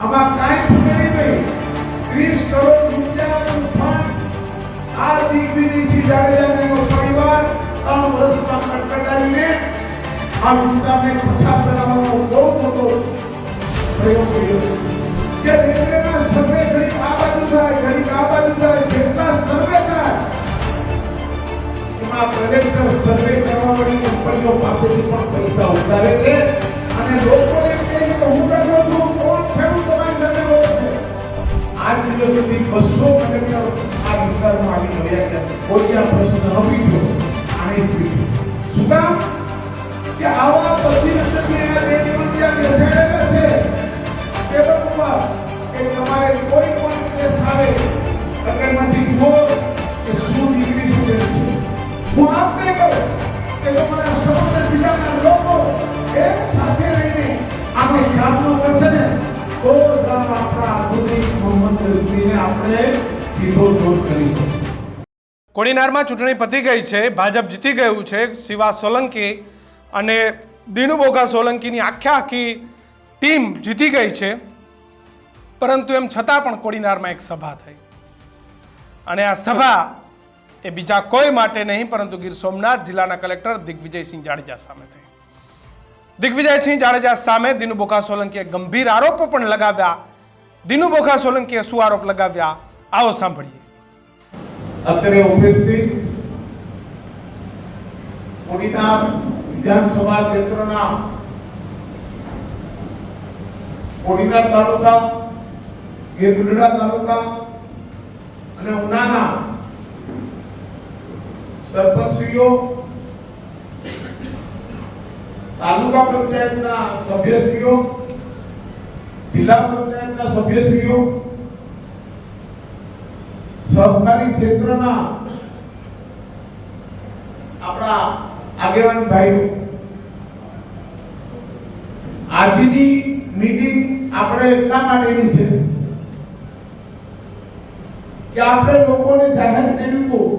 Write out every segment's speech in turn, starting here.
આમાં કાંઈ ખૂટે નહીં. 30 કરોડ રૂપિયાનું ફંડ આ દિગ્વિજયસિંહ જાડેજાને એનો પરિવાર 3 વર્ષમાં કટકટાવીને આ વિસ્તારને પછાત બનાવવાનો બહુ મોટો પ્રયોગ કર્યો છે. કે રેલવેના સર્વે ઘડીક આ બાજુ થાય, ઘડીક આ બાજુ થાય, જેટલા સર્વે થાય એમાં પ્રોજેક્ટર સર્વે કરવા વાળી કંપનીઓ પાસેથી પણ પૈસા ઉધારે છે અને લોકોને કહે છે કે હું બેઠો છું, કોણ ખેડૂત તમારી સામે બોલે છે. આજ દિવસ સુધી 200 કલેક્ટર આ વિસ્તારમાં આવી રહ્યા છે. કોઈ આ પ્રશ્ન ન પૂછ્યો, આને જ પૂછ્યો. શું કામ? કે આવા બધી અંદરથી એના 2 રૂપિયા બેસાડેલા છે પેલો ઉપર કે તમારે કોઈ પણ કેસ આવે એટલે એમાંથી જુઓ કે શું ડિગ્રી શું છે. હું આપને કહું કે તમારા સમગ્ર જિલ્લાના લોકો એક સાથે રહીને આનો સામનો કરશે ને તો આપણા આધુનિક મોહમ્મદ ગઝનીને આપણે સીધો દૂર કરીશું. કોડીનારમાં ચૂંટણી પતી ગઈ છે, ભાજપ જીતી ગયું છે. શિવા સોલંકી અને દિનુબોગા સોલંકીની આખી ટીમ જીતી ગઈ છે. પરંતુ એમ છતાં પણ કોડીનારમાં એક સભા થઈ અને આ સભા એ બીજા કોઈ માટે નહીં પરંતુ ગીર સોમનાથ જિલ્લાના કલેક્ટર દિગ્વિજયસિંહ જાડેજા સામે થઈ. દિગ્વિજયસિંહ જાડેજા સામે દિનુબોગા સોલંકીએ ગંભીર આરોપો પણ લગાવ્યા. દિનુબોગા સોલંકીએ શું આરોપ લગાવ્યા આવો સાંભળીએ. અત્યારે ઉપસ્થિત કોડીનાર વિધાનસભા ક્ષેત્રના કોડીનાર તાલુકા, ગીરગઢડા તાલુકા અને ઉનાના સરપંચશ્રીઓ, તાલુકા પંચાયતના સભ્યશ્રીઓ, જિલ્લા પંચાયતના સભ્યશ્રીઓ, સહકારી ક્ષેત્રના આપણા આગેવાન ભાઈઓ, આજની મીટિંગ આપણે એટલા માટેની છે કે આપણે લોકોને જાહેર કર્યું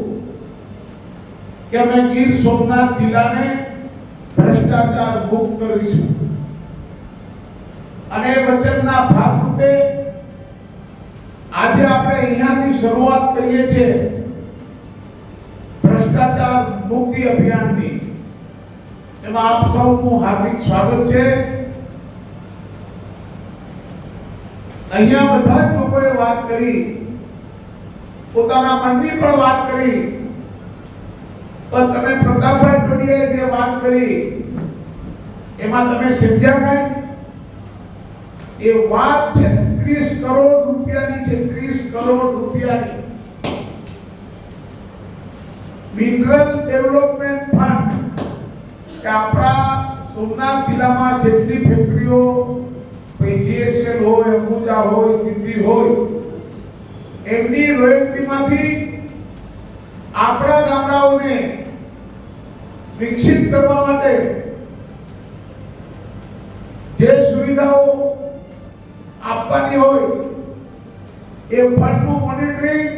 કે અમે ગીર સોમનાથ જિલ્લાને ભ્રષ્ટાચાર મુક્ત કરીશું અને વચનના ભાગરૂપે આજે આપણે અહીંયાથી શરૂઆત કરીએ છીએ ભ્રષ્ટાચાર મુક્તિ અભિયાનની. એમાં આપ સૌનું હાર્દિક સ્વાગત છે. અહીંયા બધા જ લોકોએ વાત કરી, પોતાના મનની પણ વાત કરી, પણ તમે પ્રતાપભાઈ ટોડીએ જે વાત કરી એમાં તમે સમજ્યા કઈ? એ વાત છે 30 કરોડ રૂપિયાની છે. 30 કરોડ રૂપિયાની મિનરલ ડેવલપમેન્ટ ફંડ કે આપણા સોમનાથ જિલ્લામાં જેટલી ફેક્ટરીઓ જીએસએલ હોય, અંબુજા હોય, સિદ્ધિ હોય, એમની રોયલ્ટીમાંથી આપણા ગામડાઓને વિકસિત કરવા માટે જે સુવિધાઓ આપવાની હોય એ ફંડનું મોનિટરિંગ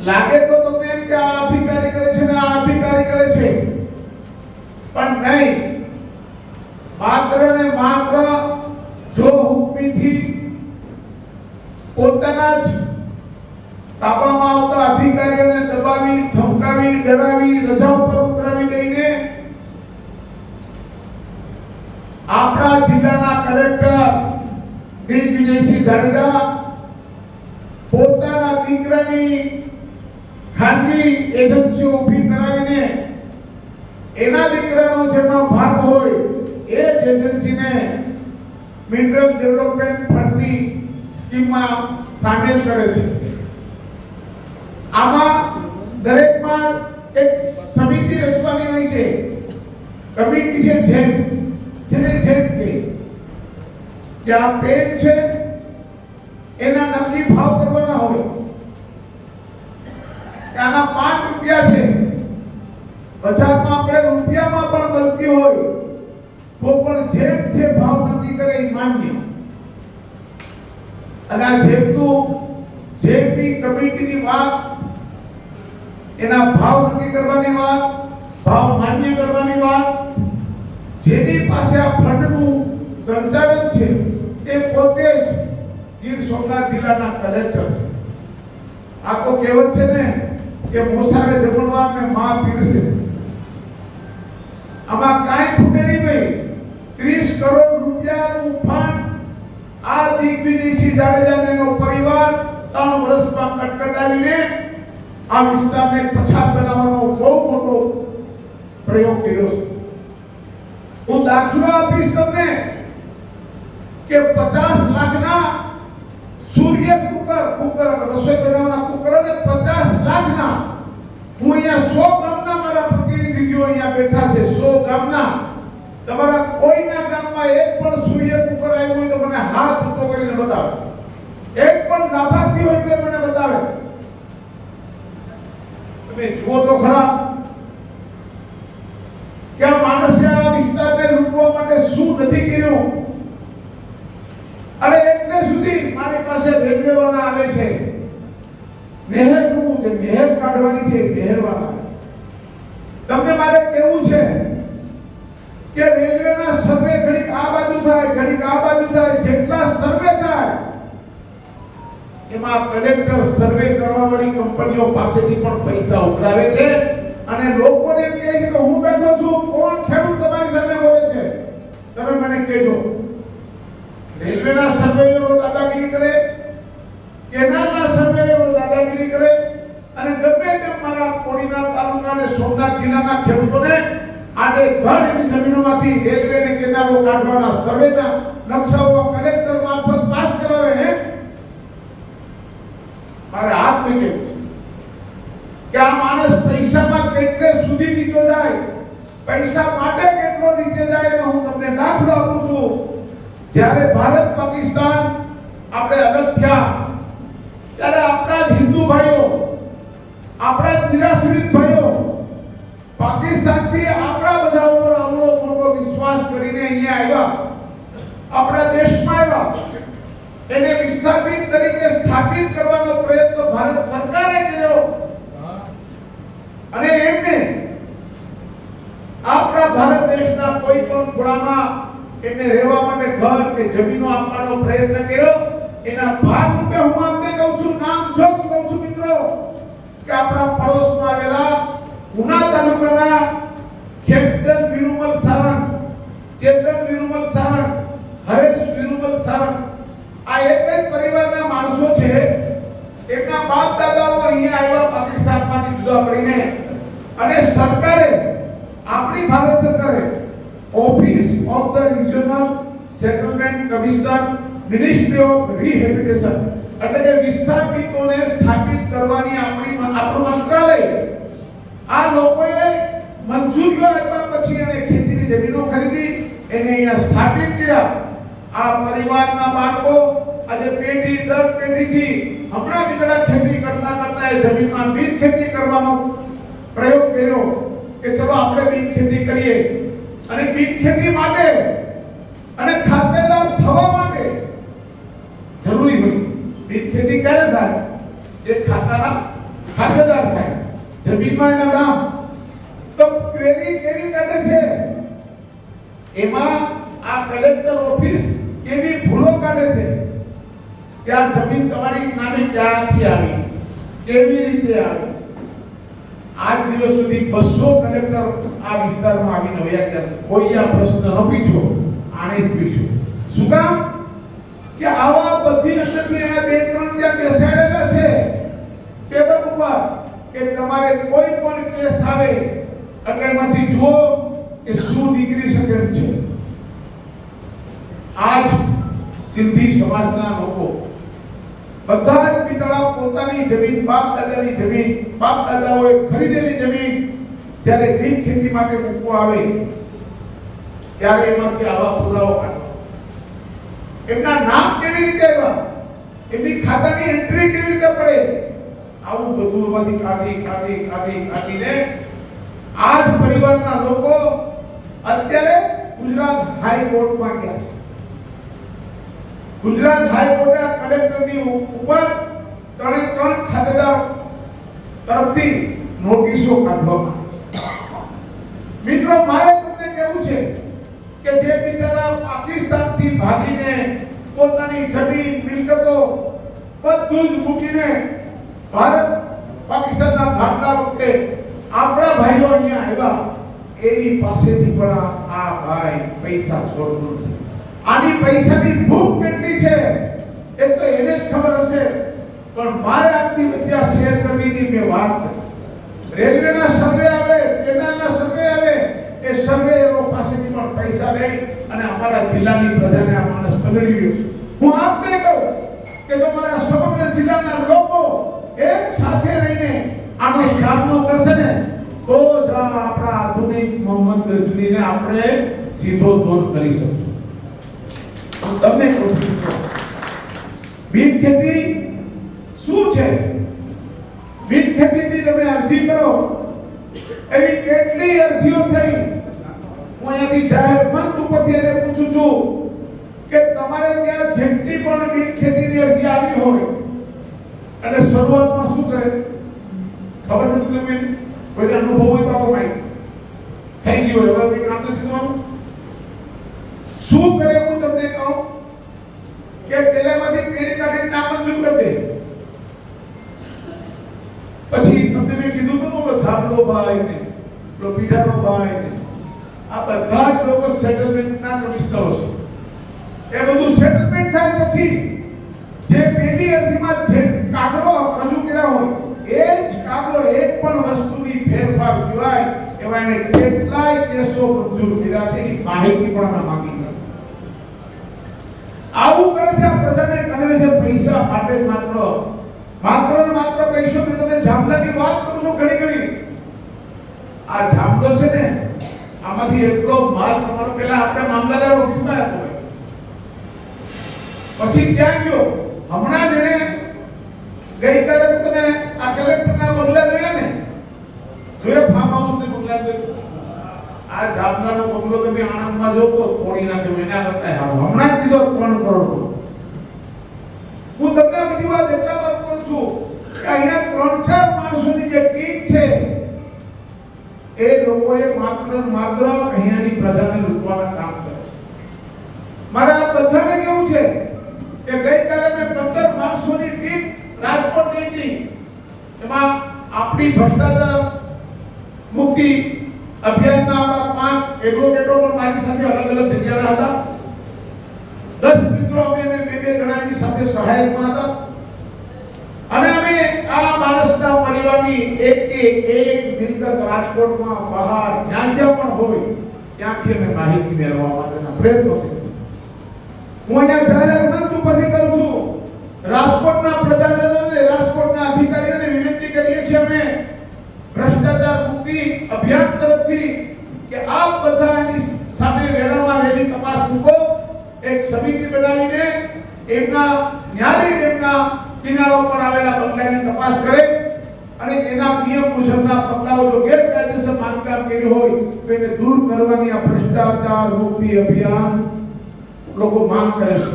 લાગે તો તમને એમ કે આ અધિકારી કરે છે ને આ અધિકારી કરે છે, પણ નહીં. માત્ર ને માત્ર જો હુકમીથી પોતાના જ તાબામાં આવતા અધિકારીઓને દબાવી, ધમકાવી, ડરાવી, રજા ઉપર ઉતરાવી દઈને આપણા જિલ્લાના કલેક્ટર દિગ્વિજયસિંહ જાડેજા પોતાના દીકરાની ખાનગી એજન્સીઓ ઊભી કરાવીને એના દીકરાનો જેનો ભાગ હોય એ જ એજન્સીને મિનરલ ડેવલપમેન્ટ ફંડની સ્કીમમાં સામેલ કરે છે. આમાં દરેકમાં એક સમિતિ રચવાની હોય છે. કમિટી છે જેને જેમ કે આ પેન છે એના નક્કી ભાવ કરવાના હોય કે આના 5 રૂપિયા છે. બજારમાં આપણે રૂપિયામાં પણ મળતી હોય તો પણ જે ભાવ નક્કી કરે એ માન્ય. અને આ જેમની કમિટીની વાત, એના ભાવ નક્કી કરવાની વાત, ભાવ માન્ય કરવાની વાત, જેની પાસે આ ફંડનું સંચાલક છે એ પોતે જ ગીર સોમનાથ જિલ્લાના કલેક્ટર છે. આ તો કહેવત છે ને કે મોસારે જમણવાર ને માં પીરસે. આમાં કાંઈ ખૂટે નહીં ભાઈ. 30 કરોડ રૂપિયાનું ફંડ આ દિગ્વિજયસિંહ જાડેજાનો પરિવાર 3 વર્ષમાં કટકટાવીને આ વિસ્તારને પછાત બનાવવાનો બહુ મોટો પ્રયોગ કર્યો છે. હું દાખલો આપીશ તમને કે 50 લાખના સૂર્ય કુકર રસોઈ બનાવવાના કુકર અને 50 લાખના હું અહીંયા 100 ગામના મારા પ્રતિનિધિઓ અહીંયા બેઠા છે. 100 ગામના તમારા કોઈના ગામમાં એક પણ સૂર્ય કુકર આવ્યું હોય તો મને હાથ ઊંચો કરીને બતાવે. એક પણ લાભાર્થી હોય તો મને બતાવે. તમે જુઓ તો ખરા કે આ માણસે આ વિસ્તારને લૂંટવા માટે શું નથી કર્યું. અરે એટલે સુધી મારી પાસે રેલવે વાળા આવે છે, નહેરનું જે નહેર કાઢવાની છે નહેર વાળા. તમને મારે કેવું છે કે રેલવેના સર્વે ઘડીક આ બાજુ થાય, ઘડીક આ બાજુ થાય, જેટલા સર્વે થાય એમાં કલેક્ટર સર્વે કરવા વાળી કંપનીઓ પાસેથી પણ પૈસા ઉઘરાવે છે અને લોકોને એમ કહે છે કે હું બેઠો છું, કોણ ખેડૂત તમારી સામે બોલે છે તમે મને કહેજો. રેલવેના સર્વેયરો દાદાગીરી કરે, કેનાલના સર્વેયરો દાદાગીરી કરે અને ગમે તેમ મારા કોડીનાર તાલુકા અને સોમનાથ જિલ્લાના ખેડૂતોને આડે ઘડ એની જમીનોમાંથી રેલવે અને કેનાલો કાઢવાના સર્વેના નકશાઓ કલેક્ટર મારફત પાસ કરાવે હે. મારે હાથ મૂકે કે આ માણસ પૈસામાં કેટલે સુધી નીચો જાય, પૈસા માટે કેટલો નીચે જાય એનો હું તમને દાખલો આપું છું. જ્યારે ભારત પાકિસ્તાન આપણે અલગ થયા ત્યારે આપણા જ હિન્દુ ભાઈઓ, આપણા જ નિરાશ્રિત ભાઈઓ પાકિસ્તાનથી આપણા બધા ઉપર આવડો મોટો વિશ્વાસ કરીને અહીંયા આવ્યા, આપણા દેશમાં આવ્યા. એને વિસ્થાપિત તરીકે સ્થાપિત કરવાનો પ્રયત્ન ભારત સરકારે કર્યો અને એમને આપણા ભારત દેશના કોઈ પણ ખૂણામાં એને રહેવા માટે ઘર કે જમીનો આપવાનો પ્રયત્ન કર્યો. એના ભાગરૂપે હું આપને કહું છું, નામ જોગ કહું છું મિત્રો, કે આપણા પડોશમાં આવેલા ઉના તાલુકાના ખેમચંદ વિરુમલ સાવંત, ચેતન વિરુમલ સાવંત, હરેશ વિરુમલ સાવંત આ એક જ પરિવારના માણસો છે. એમના બાપ દાદાઓ અહીંયા આવ્યા પાકિસ્તાનમાંથી જુદા પડીને અને સરકારે, આપણી ભારત સરકારે office of the regional settlement commissioner, ministry of rehabilitation એટલે કે વિસ્થાપિતોને સ્થાપિત કરવાની આપણું મંત્રાલય, આ લોકોએ મંજૂરીઓ આપ્યા પછી એને ખેતીની જમીનો ખરીદી, એને અહીંયા સ્થાપિત કર્યા. આ પરિવારના બાળકો આજે પેઢી દર પેઢીથી હમણાં નીકળા ખેતી કરતા એ જમીનમાં બિન ખેતી કરવાનો પ્રયોગ કર્યો કે ચલો આપણે બિન ખેતી કરીએ અને બિન ખેતી માટે અને ખાતેદાર થવા માટે જરૂરી હોય છે. બિન ખેતી ક્યારે થાય? એ ખાતાના ખાતેદાર થાય. જમીનમાં એના નામ તો કેવી કાઢે છે. એમાં આ કલેક્ટર ઓફિસ કેવી ભૂલો કાઢે છે કે આ જમીન તમારી નામે ક્યાંથી આવી, કેવી રીતે આવી. આજ દિવસ સુધી 200 કલેક્ટર આ વિસ્તારમાં આવીને વયા ગયા છે. કોઈ આ પ્રશ્ન ન પૂછ્યો, આણે જ પૂછ્યો. શું કામ? કે આવા બધી અંદરથી એના 2-3 ત્યાં બેસાડેલા છે ટેબલ ઉપર કે તમારે કોઈ પણ કેસ આવે એટલે એમાંથી જુઓ કે શું નીકળી શકે છે. આજ સિંધી સમાજના લોકો બધા જ પિતળા પોતાની જમીન, બાપ દાદાની જમીન, બાપ દાદાઓએ ખરીદેલી જમીન જ્યારે બિન ખેતી માટે મૂકવા આવે ત્યારે એમાંથી આવા પુરાવો કાઢવા. એમના નામ કેવી રીતે આવ્યા, એમની ખાતાની એન્ટ્રી કેવી રીતે પડે, આવું બધું એમાંથી કાઢીને આજ પરિવારના લોકો અત્યારે ગુજરાત હાઈકોર્ટમાં ગયા છે. ગુજરાત હાઈકોર્ટે આ કલેક્ટરની ઉપર 3 ખાતેદાર તરફથી નોટિસો કાઢવામાં આવી છે. મિત્રો મારે તમને કહેવું છે કે જે બિચારા પાકિસ્તાનથી ભાગીને પોતાની જમીન મિલકતો બધું જ મૂકીને ભારત પાકિસ્તાનના ભાગલા વખતે આપણા ભાઈઓ અહીંયા આવ્યા, એની પાસેથી પણ આ ભાઈ પૈસા છોડતો નથી. આની પૈસાની ભૂખ કેટલી છે એ તો એને જ ખબર હશે. પણ મારે આપની વચ્ચે આ શેર કરવી હતી. મેં વાત રેલવેના સર્વે આવે, કેનાલના સર્વે આવે, એ સર્વેયરો પાસેથી પણ પૈસા લઈ અને અમારા જિલ્લાની પ્રજાને આ માણસ બદલી ગયો. હું આપને કહું કે જો મારા સમગ્ર જિલ્લાના લોકો એક સાથે રહીને આનો સામનો કરશે ને તો જ આપણા આધુનિક મોહમ્મદ ગઝનીને આપણે સીધો દોર કરી શકશું. હું તમને કહું છું, બિન ખેતી શું છે? બિન ખેતીની તમે અરજી કરો, એવી કેટલી અરજીઓ થઈ. હું અહીંયાથી જાહેર મંચ ઉપરથી એને પૂછું છું કે તમારે ત્યાં જેટલી પણ બિન ખેતીની અરજી આવી હોય અને શરૂઆતમાં શું કરે ખબર છે તમને? કોઈ અનુભવ હોય તો આવો માહિતી થઈ ગયો હવે કંઈ કામ નથી થવાનું. શું કરે હું તમને કહું કે પેલામાંથી પેલી કાઢીને નામંજૂર કરી દે. પછી તમને મેં કીધું તો બોલો છાપલો ભાઈ ને પેલો પીઢારો ભાઈ ને આ બધા જ લોકો સેટલમેન્ટના કમિશનરો છે. એ બધું સેટલમેન્ટ થાય પછી જે પેલી અરજીમાં જે કાગળો રજૂ કર્યા હોય એ જ કાગળો એક પણ વસ્તુની ફેરફાર સિવાય એવા એને કેટલાય કેસો મંજૂર કર્યા છે એની માહિતી પણ અમે માંગી છે. આવું કરે છે આ પ્રજાને કરે છે પૈસા માટે જ. માત્ર ને માત્ર પૈસો. મેં તમને જામલાની વાત કરું છું ઘણી ઘણી. આ જામલો છે ને આમાંથી એટલો માલ તમારો પેલા આપણે મામલતદાર ઓફિસમાં હતો, પછી ક્યાં ગયો? હમણાં જ એને ગઈકાલે તમે આ કલેક્ટરના બંગલા જોયા ને, જોયા ફાર્મ હાઉસ ને બંગલા જોયા? આ જામનાનો બંગલો તમે આણંદમાં જો તો તોડી નાખ્યો એના કરતા હાવ. હમણાં જ દીધો 3 કરોડ. હું તમને આ બધી વાત એટલા માટે કરું છું કે અહીંયા 3-4 માણસોની જે ટીમ છે એ લોકોએ માત્ર અહીંયાની પ્રજાને લૂંટવાના કામ કરે છે. મારે આ બધાને કેવું છે કે ગઈકાલે મેં 15 માણસોની ટીમ રાજકોટ ગઈ હતી. એમાં આપણી ભ્રષ્ટાચાર મુક્તિ અભિયાનના આપણા 5 એડવોકેટો પણ મારી સાથે અલગ અલગ જગ્યાના હતા. 10 મિત્રો અમે બે જણાની સાથે સહાયકમાં હતા અને અમે આ માણસના પરિવારની એક મિલકત રાજકોટમાં બહાર જ્યાં પણ હોય ત્યાંથી અમે માહિતી મેળવવા માટેના પ્રયત્નો કર્યા. હું અહીંયા જાહેર મંચ ઉપરથી કહું છું, રાજકોટના પ્રજાજનોને, રાજકોટના અધિકારીઓને વિનંતી કરીએ છીએ અમે ભ્રષ્ટાચાર મુક્તિ અભિયાન તરફથી કે આપ બધા એની સામે વહેલામાં વહેલી તપાસ મૂકો. એક સમિતિ બનાવીને એમના ન્યારી ડેમના કિનારો પર આવેલા બંગલાની તપાસ કરે અને એના નિયમ મુજબના પગલાઓ જો ગેરકાયદેસર બાંધકામ કર્યું હોય તો એને દૂર કરવાની આ ભ્રષ્ટાચાર મુક્તિ અભિયાન લોકો માંગ કરે છે.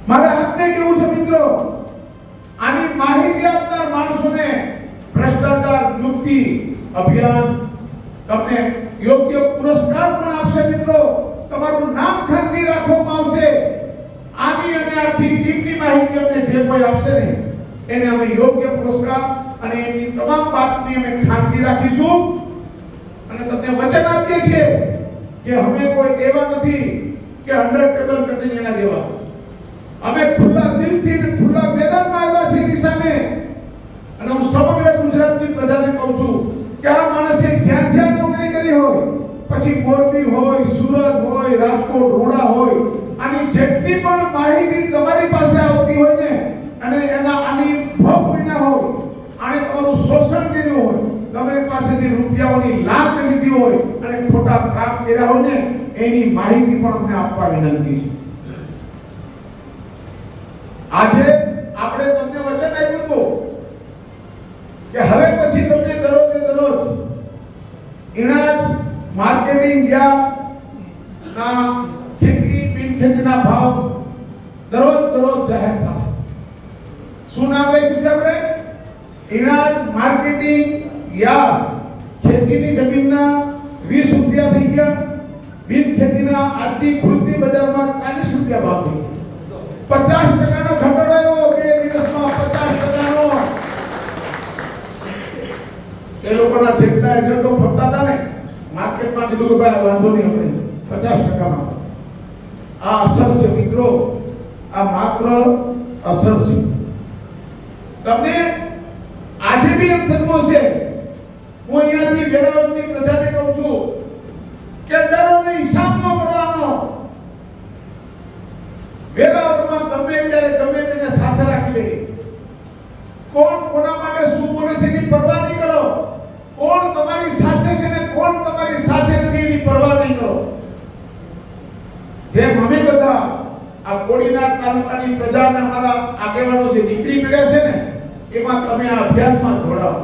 મારે આપને કેવું છે મિત્રો, આની માહિતી આપનાર માણસોને ભ્રષ્ટાચાર મુક્તિ અભિયાન તમને યોગ્ય પુરસ્કાર પણ આપશે. મિત્રો તમારું નામ ખાનગી રાખવામાં આવશે. આની અને આખી ટીમની માહિતી અમને જે કોઈ આપશે ને એને અમે યોગ્ય પુરસ્કાર અને એમની તમામ બાતમી અમે ખાનગી રાખીશું. અને તમને વચન આપીએ છીએ કે અમે કોઈ એવા નથી કે અંડર ટેબલ કટીને એના જેવા. અમે ખુલ્લા દિલથી અને ખુલ્લા મેદાનમાં આવ્યા છીએ એની સામે. અને હું સમગ્ર ગુજરાતની પ્રજાને કહું છું કે આ માણસે જ્યાં જ્યાં નોકરી કરી હોય, પછી મોરબી હોય, સુરત હોય, રાજકોટ, રોડા હોય, આની જેટલી પણ માહિતી તમારી પાસે આવતી હોય ને અને એના આની ભોગ વિના હોય, આને તમારું શોષણ કર્યું હોય, તમારી પાસેથી રૂપિયાઓની લાંચ લીધી હોય અને ખોટા કામ કર્યા હોય ને એની માહિતી પણ અમને આપવા વિનંતી છે. આજે આપણે તમને વચન આપ્યું હતું કે હવે પછી તમને દરરોજ ઇનાજ માર્કેટિંગ યાર્ડના ખેતી બિન ખેતીના ભાવ દરરોજ જાહેર થશે. શું નામ લખ્યું છે આપણે? ઇનાજ માર્કેટિંગ યાર્ડ. ખેતીની જમીનના 20 રૂપિયા થઈ ગયા બિન ખેતીના આજની ખુલતી બજારમાં 40 રૂપિયા ભાવ થઈ ગયો. 50% ઘટાડો આવ્યો 2 દિવસમાં 50%. એ લોકોના જેટલા એજન્ટો ફરતા હતા ને માર્કેટમાં કીધું કે ભાઈ વાંધો નહીં આપણે 50%માં. આ અસર છે મિત્રો, આ માત્ર અસર છે. તમને આજે બી એમ થતું હશે, હું અહીંયાથી વેરાવળની પ્રજાને કહું છું કે ડરો નહીં, હિસાબ ન કરવાનો. વેરાવળમાં ગમે ત્યારે ગમે તેને સાથે રાખી લે. કોણ કોના માટે શું બોલે છે એની પરવા નહીં કરો. કોણ તમારી સાથે છે ને કોણ તમારી સાથે નથી એની પરવા નહીં કરો. જેમ અમે બધા આ કોડીનાર તાલુકાની પ્રજાને અમારા આગેવાનો જે દીકરી મળ્યા છે ને એમાં તમે આ અભિયાનમાં જોડાઓ.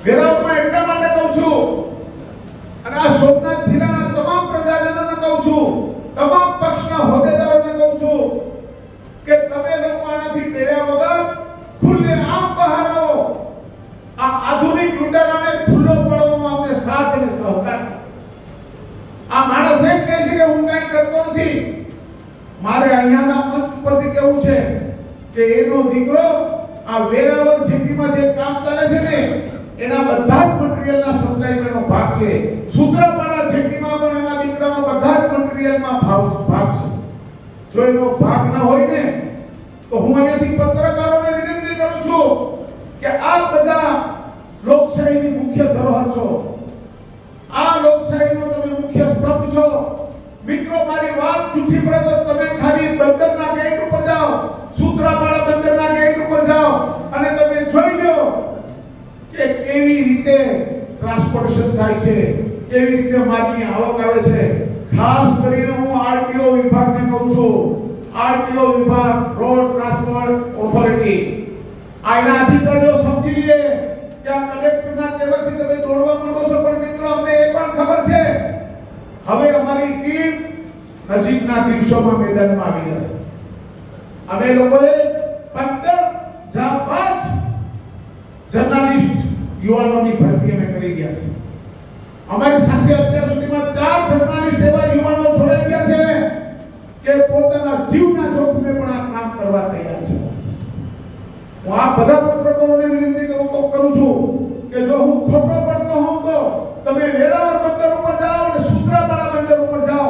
વેરાવળમાં એટલા માટે કહું છું અને આ સોમનાથ જિલ્લાના તમામ પ્રજાજનોને કહું છું, તમામ પક્ષના હોદ્દેદારોને કહું છું કે તમે લોકો આનાથી ડર્યા વગર ખુલ્લે આમ બહાર આવો. આ આધુનિક લૂંટારાને ખુલ્લો પાડવામાં અમને સાથ અને સહકાર. આ માણસ એમ કહે છે કે હું કંઈ કરતો નથી. મારે અહીંયાના મંચ પરથી કહેવું છે કે એનો દીકરો આ વેરાવળ સિટીમાં જે કામ ચાલે છે ને એના બધા જ મટીરીયલના સપ્લાયનો ભાગ છે. સૂત્રાપાડા સિટીમાં પણ એના દીકરાનો બધા જ મટીરીયલમાં ભાગ છે. જો એનો ભાગ ન હોય ને તો હું અહીંયાથી પત્રકારોને વિનંતી કરું છું કે આ બધા લોકશાહીની મુખ્ય ધરોહર છો. આ લોકશાહીનો તમે મુખ્ય સ્તંભ છો. મિત્રો મારી વાત જૂઠી પડે તો તમે ખાલી બંદરના ગેટ ઉપર જાઓ, સૂત્રાપાડા બંદરના ગેટ ઉપર જાઓ અને તમે જોઈ લો કે કેવી રીતે ટ્રાન્સપોર્ટેશન થાય છે, કેવી રીતે માલની આવક આવે છે. ખાસ કરીને હું આરટીઓ વિભાગને કહું છું, આરટીઓ વિભાગ, રોડ ટ્રાન્સપોર્ટ ઓથોરિટી, આના અધિકારીઓ સમજી લે કે આ કલેક્ટરના કહેવાથી તમે દોડવા માંડો છો, પણ મિત્રો અમને એ પણ ખબર છે હવે અમારી ટીમ નજીકના દિવસોમાં મેદાનમાં આવી જશે. અમે લોકોએ 15 જાબાજ જર્નાલિસ્ટ યુવાનોની ભરતી અમે કરી ગયા છે. અમારી સાથે અત્યાર સુધીમાં 4 જર્નાલિસ્ટ એવા યુવાનો જોડાઈ ગયા છે કે પોતાના જીવના જોખમે પણ આ કામ કરવા તૈયાર છે. હું આ બધા પત્રકારોને વિનંતી કરું છું કે જો હું ખોટો પડતો હોઉં તો તમે વેરાવળ બંદર ઉપર જાઓ અને સૂત્રાપાડા બંદર ઉપર જાઓ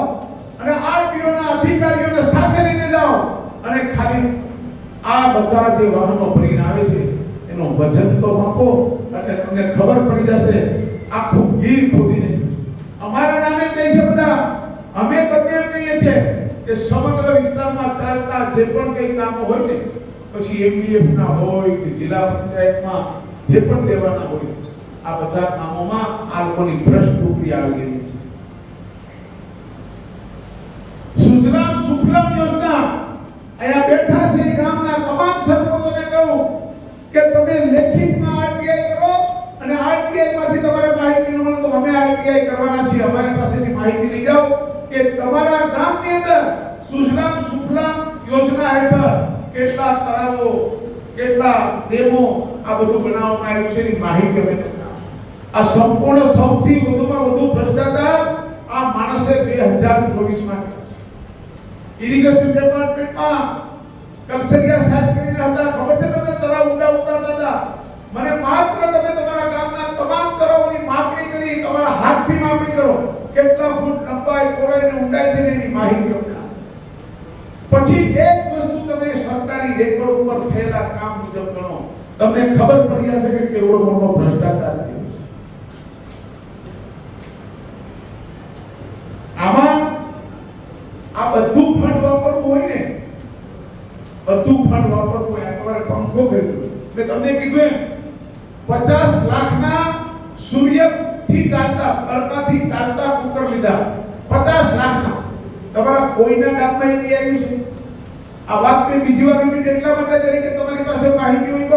અને આરટીઓના અધિકારીઓને સાથે લઈને જાઓ અને ખાલી આ બધા જે વાહનો ભરીને આવે છે એનો વજન તો માપો એટલે તમને ખબર પડી જશે. આખું ગીર ખોદીને અમારા નામે કહે છે બધા. અમે તમને એમ કહીએ છીએ કે સમગ્ર વિસ્તારમાં ચાલતા જે પણ કઈ કામો હોય ને, પછી એમડીએફ ના હોય કે જિલ્લા પંચાયતમાં જે પણ લેવાના હોય, આ બધા કામોમાં આ લોકોની ભ્રષ્ટ ટુકડી આવી ગઈ છે. સુજલામ સુફલામ યોજના અહીંયા બેઠા છે ગામના તમામ સરપંચોને કહું કે તમે લેખિતમાં આરટીઆઈ કરો અને આરટીઆઈ માંથી તમારે માહિતી મળે તો અમે આરટીઆઈ કરવાના છીએ. અમારી પાસેથી માહિતી લઈ જાઓ કે તમારા ગામની અંદર સુજલામ સુફલામ યોજના હેઠળ કેટલા તળાવો, કેટલા ડેમો આ બધું બનાવવામાં આવ્યું છે એની માહિતી અમે તમને. આ સંપૂર્ણ સૌથી વધુમાં વધુ ભ્રષ્ટાચાર આ માણસે 2024માં ઇરિગેશન ડિપાર્ટમેન્ટમાં કલસરિયા સાહેબ કરીને હતા. ખબર છે તમને તળાવ ઊંડા ઉતારતા હતા. મને માત્ર તમે તમારા ગામના તમામ તળાવોની માપણી કરી, તમારા હાથથી માપણી કરો, કેટલા ફૂટ લંબાઈ, પહોળાઈ અને ઊંડાઈ છે એની માહિતી આપો. પછી એક વસ્તુ તમે સરકારી રેકોર્ડ ઉપર થયેલા કામ મુજબ ગણો, તમને ખબર પડી જશે કે કેવડો મોટો ભ્રષ્ટાચાર થયો છે. આમાં આ બધું ફંડ વાપરવું હોય ને, બધું ફંડ વાપરવું હોય. તમારે પંખો કર્યો મેં તમને કીધું એમ 50 લાખના સૂર્યથી ચાલતા, તડકાથી ચાલતા કુકર લીધા. 50 લાખના. તમારા કોઈના ગામમાં એ આવ્યું છે? આ વાત મેં બીજી વાર રિપીટ એટલા માટે કરી કે તમારી પાસે માહિતી હોય